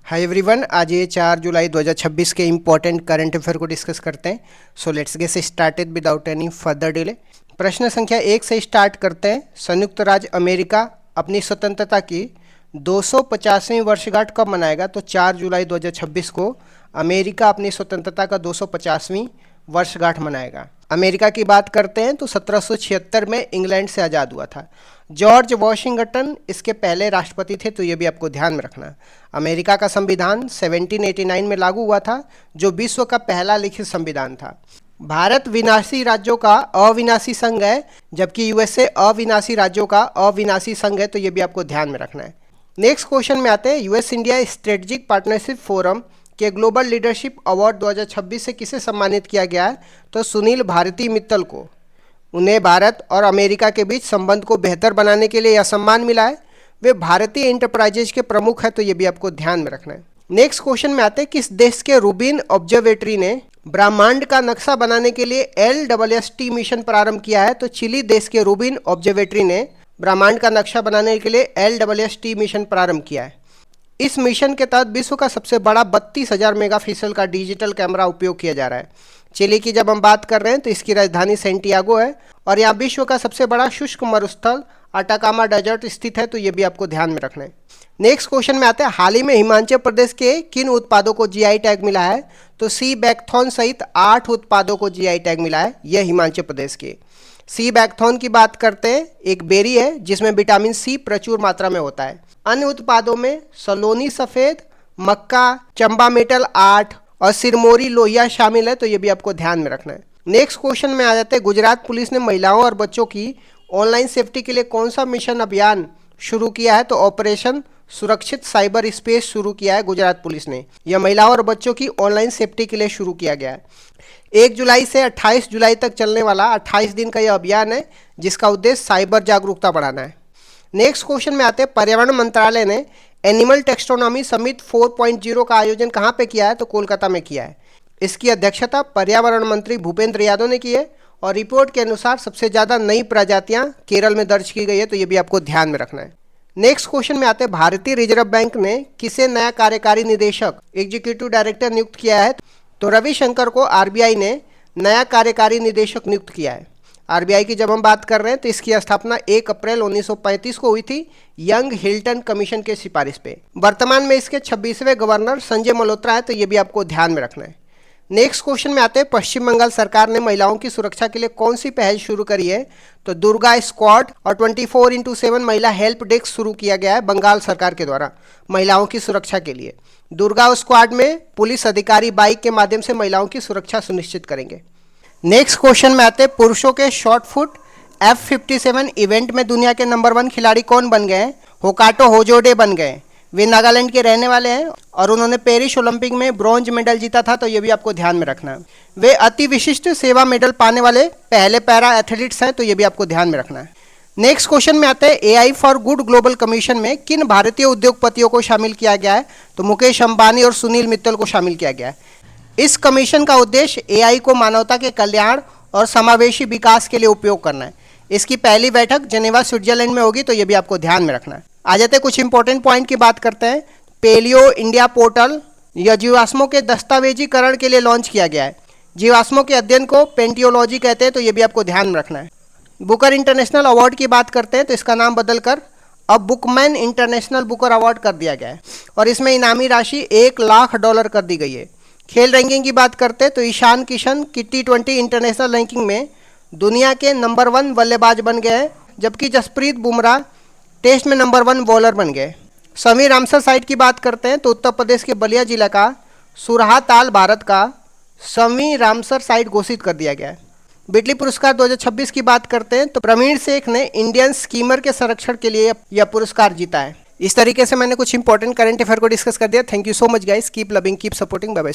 Hi everyone, आज ये 4 जुलाई 2026 के इम्पोर्टेंट करंट अफेयर को डिस्कस करते हैं। So let's get started without any further delay. प्रश्न संख्या 1 से स्टार्ट करते हैं। संयुक्त राज्य अमेरिका अपनी स्वतंत्रता की 250वीं वर्षगांठ कब मनाएगा? तो 4 जुलाई 2026 को अमेरिका अपनी स्वतंत्रता का 250वीं वर्षगांठ मनाएगा। अमेरिका की बात करते हैं तो 1776 में इंग्लैंड से आज़ाद हुआ था। जॉर्ज वॉशिंगटन इसके पहले राष्ट्रपति थे, तो ये भी आपको ध्यान में रखना। अमेरिका का संविधान 1789 में लागू हुआ था, जो विश्व का पहला लिखित संविधान था। भारत विनाशी राज्यों का अविनाशी संघ है, जबकि यूएसए अविनाशी राज्यों का अविनाशी संघ है, तो ये भी आपको ध्यान में रखना है। नेक्स्ट क्वेश्चन में आते हैं। US India strategic partnership forum के ग्लोबल लीडरशिप अवार्ड 2026 से किसे सम्मानित किया गया है? तो सुनील भारती मित्तल को। उन्हें भारत और अमेरिका के बीच संबंध को बेहतर बनाने के लिए यह सम्मान मिला है। वे भारतीय इंटरप्राइजेज के प्रमुख हैं, तो ये भी आपको ध्यान में रखना है। नेक्स्ट क्वेश्चन में आते हैं। किस देश के रूबिन ऑब्जर्वेटरी ने ब्रह्मांड का नक्शा बनाने के लिए LSST मिशन प्रारंभ किया है? तो चिली देश के रूबिन ऑब्जर्वेटरी ने ब्रह्मांड का नक्शा बनाने के लिए LSST मिशन प्रारंभ किया है। इस मिशन के तहत विश्व का सबसे बड़ा 32,000 मेगापिक्सल का डिजिटल कैमरा उपयोग किया जा रहा है। चिली की जब हम बात कर रहे हैं तो इसकी राजधानी सेंटियागो है और यहाँ विश्व का सबसे बड़ा शुष्क मरुस्थल अटाकामा डेजर्ट स्थित है, तो ये भी आपको ध्यान में रखना है। नेक्स्ट क्वेश्चन में आते हैं। हाल ही में हिमाचल प्रदेश के किन उत्पादों को GI टैग मिला है? तो सी बैकथॉन सहित 8 उत्पादों को GI टैग मिला है, यह हिमाचल प्रदेश के। सी बैकथॉन की बात करते हैं, एक बेरी है जिसमें विटामिन C प्रचुर मात्रा में होता है। अन्य उत्पादों में सलोनी सफ़ेद, मक्का, चंबा मेटल 8 और सिरमौरी लोहिया शामिल है, तो ये भी आपको ध्यान में रखना है। नेक्स्ट क्वेश्चन में आ जाते हैं। गुजरात पुलिस ने महिलाओं और बच्चों की ऑनलाइन सेफ्टी के लिए कौन सा मिशन अभियान शुरू किया है? तो ऑपरेशन सुरक्षित साइबर स्पेस शुरू किया है गुजरात पुलिस ने। यह महिलाओं और बच्चों की ऑनलाइन सेफ्टी के लिए शुरू किया गया है। 1 जुलाई से 28 जुलाई तक चलने वाला 28 दिन का यह अभियान है, जिसका उद्देश्य साइबर जागरूकता बढ़ाना है। नेक्स्ट क्वेश्चन में आते हैं। पर्यावरण मंत्रालय ने एनिमल टेक्सोनॉमी समिट 4.0 का आयोजन कहाँ पे किया है? तो कोलकाता में किया है। इसकी अध्यक्षता पर्यावरण मंत्री भूपेंद्र यादव ने की है और रिपोर्ट के अनुसार सबसे ज़्यादा नई प्रजातियां केरल में दर्ज की गई है, तो ये भी आपको ध्यान में रखना है। नेक्स्ट क्वेश्चन में आते हैं। भारतीय रिजर्व बैंक ने किसे नया कार्यकारी निदेशक एग्जीक्यूटिव डायरेक्टर नियुक्त किया है? तो रविशंकर को RBI ने नया कार्यकारी निदेशक नियुक्त किया है। RBI की जब हम बात कर रहे हैं तो इसकी स्थापना 1 अप्रैल 1935 को हुई थी यंग हिल्टन कमीशन के सिफारिश पे। वर्तमान में इसके 26वें गवर्नर संजय मल्होत्रा है, तो ये भी आपको ध्यान में रखना है। नेक्स्ट क्वेश्चन में आते हैं। पश्चिम बंगाल सरकार ने महिलाओं की सुरक्षा के लिए कौन सी पहल शुरू करी है? तो दुर्गा स्क्वाड और 24x7 महिला हेल्प डेस्क शुरू किया गया है बंगाल सरकार के द्वारा महिलाओं की सुरक्षा के लिए। दुर्गा स्क्वाड में पुलिस अधिकारी बाइक के माध्यम से महिलाओं की सुरक्षा सुनिश्चित करेंगे। नेक्स्ट क्वेश्चन में आते हैं। पुरुषों के शॉर्टफुट F57 इवेंट में दुनिया के नंबर 1 खिलाड़ी कौन बन गए हैं? होकाटो होजोडे बन गए। वे नागालैंड के रहने वाले हैं और उन्होंने पेरिस ओलंपिक में ब्रॉन्ज मेडल जीता था, तो ये भी आपको ध्यान में रखना है। वे अति विशिष्ट सेवा मेडल पाने वाले पहले पैरा एथलीट्स हैं, तो ये भी आपको ध्यान में रखना है। नेक्स्ट क्वेश्चन में आते हैं। AI for good global commission में किन भारतीय उद्योगपतियों को शामिल किया गया है? तो मुकेश अंबानी और सुनील मित्तल को शामिल किया गया है। इस कमीशन का उद्देश्य AI को मानवता के कल्याण और समावेशी विकास के लिए उपयोग करना है। इसकी पहली बैठक जेनेवा स्विट्जरलैंड में होगी, तो ये भी आपको ध्यान में रखना है। आ जाते हैं कुछ इंपॉर्टेंट पॉइंट की बात करते हैं। पेलियो इंडिया पोर्टल यह जीवाश्मों के दस्तावेजीकरण के लिए लॉन्च किया गया है। जीवाश्मों के अध्ययन को पेंटियोलॉजी कहते हैं, तो ये भी आपको ध्यान में रखना है। बुकर इंटरनेशनल अवार्ड की बात करते हैं तो इसका नाम बदलकर अब बुकमैन इंटरनेशनल बुकर अवार्ड कर दिया गया है और इसमें इनामी राशि $1,00,000 कर दी गई है। खेल रैंकिंग की बात करते हैं तो ईशान किशन की T20 इंटरनेशनल रैंकिंग में दुनिया के नंबर 1 बल्लेबाज बन गए, जबकि जसप्रीत बुमराह टेस्ट में नंबर 1 बॉलर बन गए। समी रामसर साइट की बात करते हैं तो उत्तर प्रदेश के बलिया जिला का सुरहा ताल भारत का समी रामसर साइट घोषित कर दिया गया है। बिटली पुरस्कार 2026 की बात करते हैं तो प्रवीण शेख ने इंडियन स्कीमर के संरक्षण के लिए यह पुरस्कार जीता है। इस तरीके से मैंने कुछ इंपॉर्टेंट करंट अफेयर को डिस्कस कर दिया। Thank you so much guys, keep loving, keep supporting, bye bye.